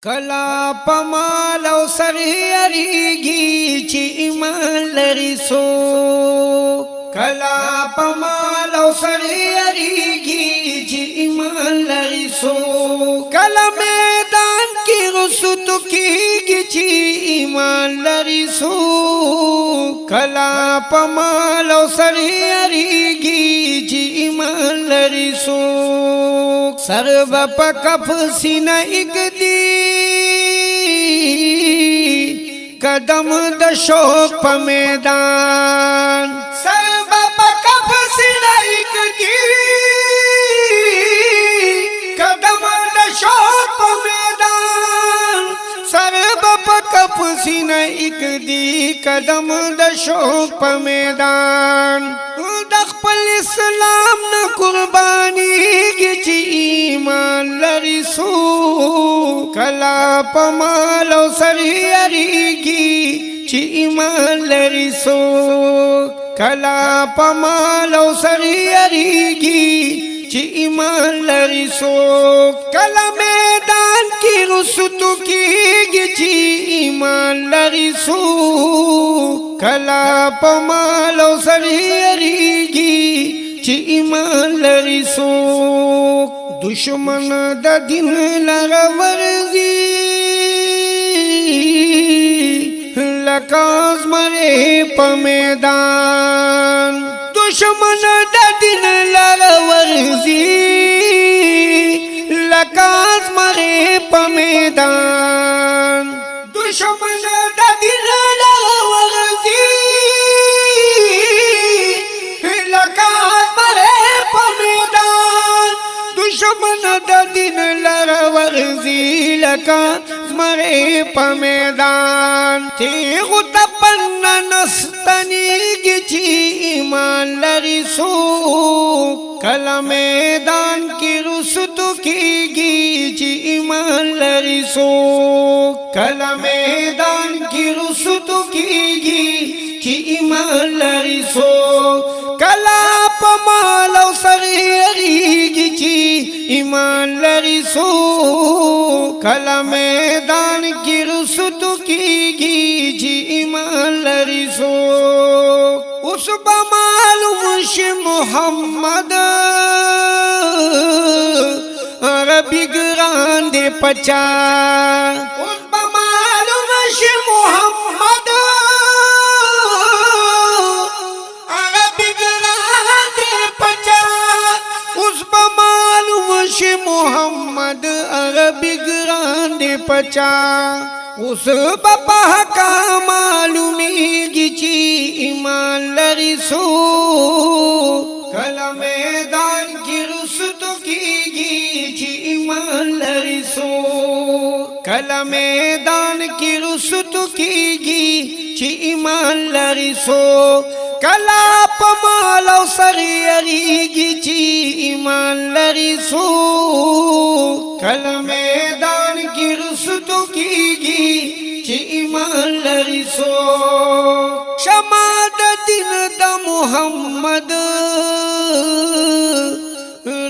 کلا پمال او سری اریگی چی ایمان لري سو کلا پمال او سری اریگی چی ایمان لري سو کلا میدان کی رسوت کیگی چی ایمان لري سو کلا پمال او سری اریگی چی ایمان لري سو سرب پکف سینہ ایک دی قدم د شوق په میدان سرب پکف سینہ ایک دی قدم د شوق په میدان سرب پکف سینہ ایک دی قدم د شوق په میدان د خپل اسلام نه قربانی کی ایمان لري سو کلا پمال او سری اریگی چی ایمان لري سو کلا پمال او سری اریگی چی ایمان لري سو کلا میدان کی رسوتو کیگی چی ایمان لري سو کلا پمال او سری اریگی چی ایمان لري سو دشمن د دین لره ورزی لکاز مره په میدان دشمن د دین لره ورزی لکاز مره په میدان دشمن د دین لره ورزی لکاز مره په میدان دشمن د دین لره ورزی لکا زمره په میدان تیغو تپن نستنیگی چی ایمان لري سو کلا میدان کی رسوتو کیگی چی ایمان لري سو کلا میدان کی رسوتو کیگی چی ایمان لري سو کلا پمال او سری اریگی چی ایمان لري سو کلا میدان کی رسوتو کیگی چی ایمان لري سو اس بمالوم شی محمد عربی گران دے پچا اس بمالوم شی محمد محمد عربی گراند پچا اس بپا کا معلومیگی چی ایمان لري سو کلا میدان کی رسوتو کیگی چی ایمان لري سو کلا میدان کی رسوتو کیگی چی ایمان لري سو کلا پمال او سری اریگی چی ایمان لري سو کلا میدان کی رسوتو کیگی چی ایمان لري سو شمع د دین د محمد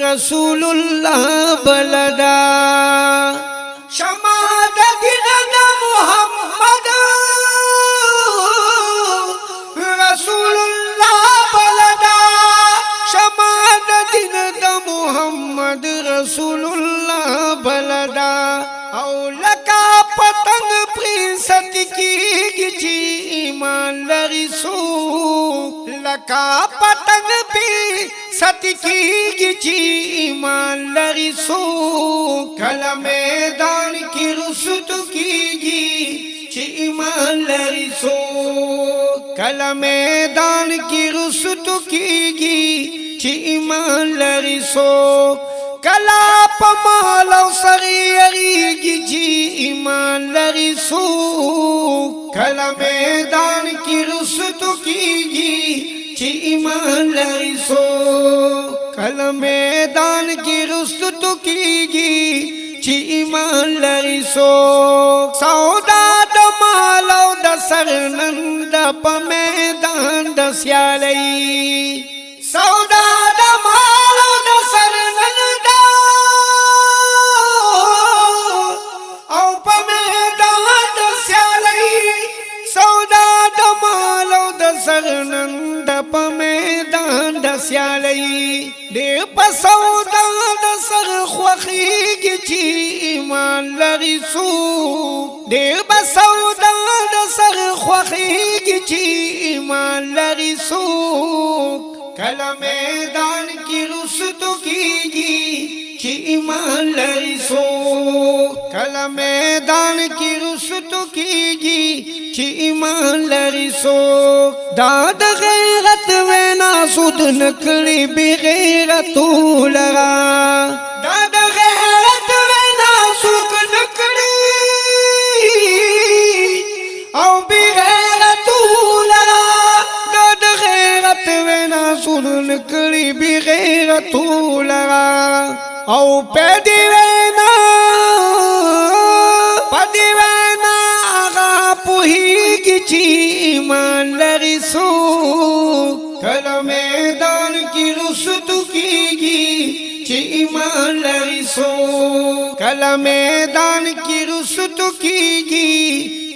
رسول الله بلدا شمع د دین د محمد رسول الله بلدا شمع د دین د محمد رسول الله بلدا او لکا پتنگ پریست کیگی چی ایمان لري سو لکا پتنگ پریست کیگی چی ایمان لري سو کلا میدان کی رسوتو کیگی چی ایمان لري سو کلا میدان کی رسوتو کیگی چی ایمان لري سو کلا پمال او سری اریگی چی ایمان لري سو کلا میدان کی رسوتو کیگی چی ایمان لري سو کلا میدان کی رسوتو کیگی چی ایمان لري سو سودا د مال او د سرنند په میدان د سیالی سودا د مال او د سرنند او سرنند په میدان د سیالۍ ډېر په سودا د سر خوښېږي چې ایمان لري څوک ډېر په سودا د سر خوښېږي چې ایمان لري څوک کله میدان کې رسوتو کېږي چې ایمان لري څوک کله میدان کې رسوتو کېږي چې ایمان لري څوک دا د غیرت وینا سود نکړي بې غیرتو لرا دا د غیرت وینا سود نکړي او بې غیرتو لرا دا د غیرت وینا سود نکړي بې غیرتو لرا او پدی وینا آغا پوهیږي چې ایمان لري څوک کله میدان کې رسوتو کېږي چې ایمان لري څوک کله میدان کې رسوتو کېږي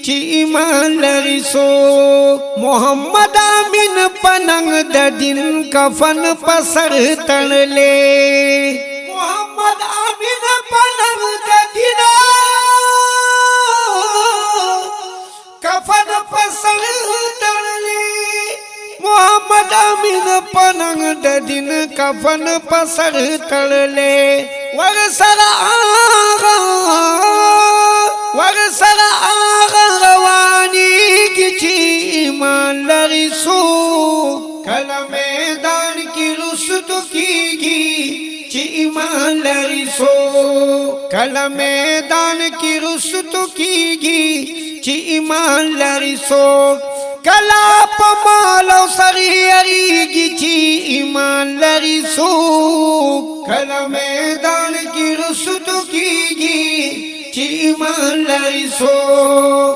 چې ایمان لري څوک محمد امین پننګ د دین کفن په سر تړلې محمد امین پننګ د دین کفن په سر تړلې محمد امین پننګ د دین کفن په سر تړلې ورسره آغا روانېږي چې ایمان لري څوک کله میدان کې رسوتو کېږي چې ایمان لري څوک کله میدان کې رسوتو کېږي چې ایمان لري څوک کله په مال او سر یریږي چې ایمان لري څوک کله میدان کې رسوتو کېږي چې ایمان لري څوک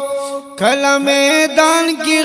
کله میدان کې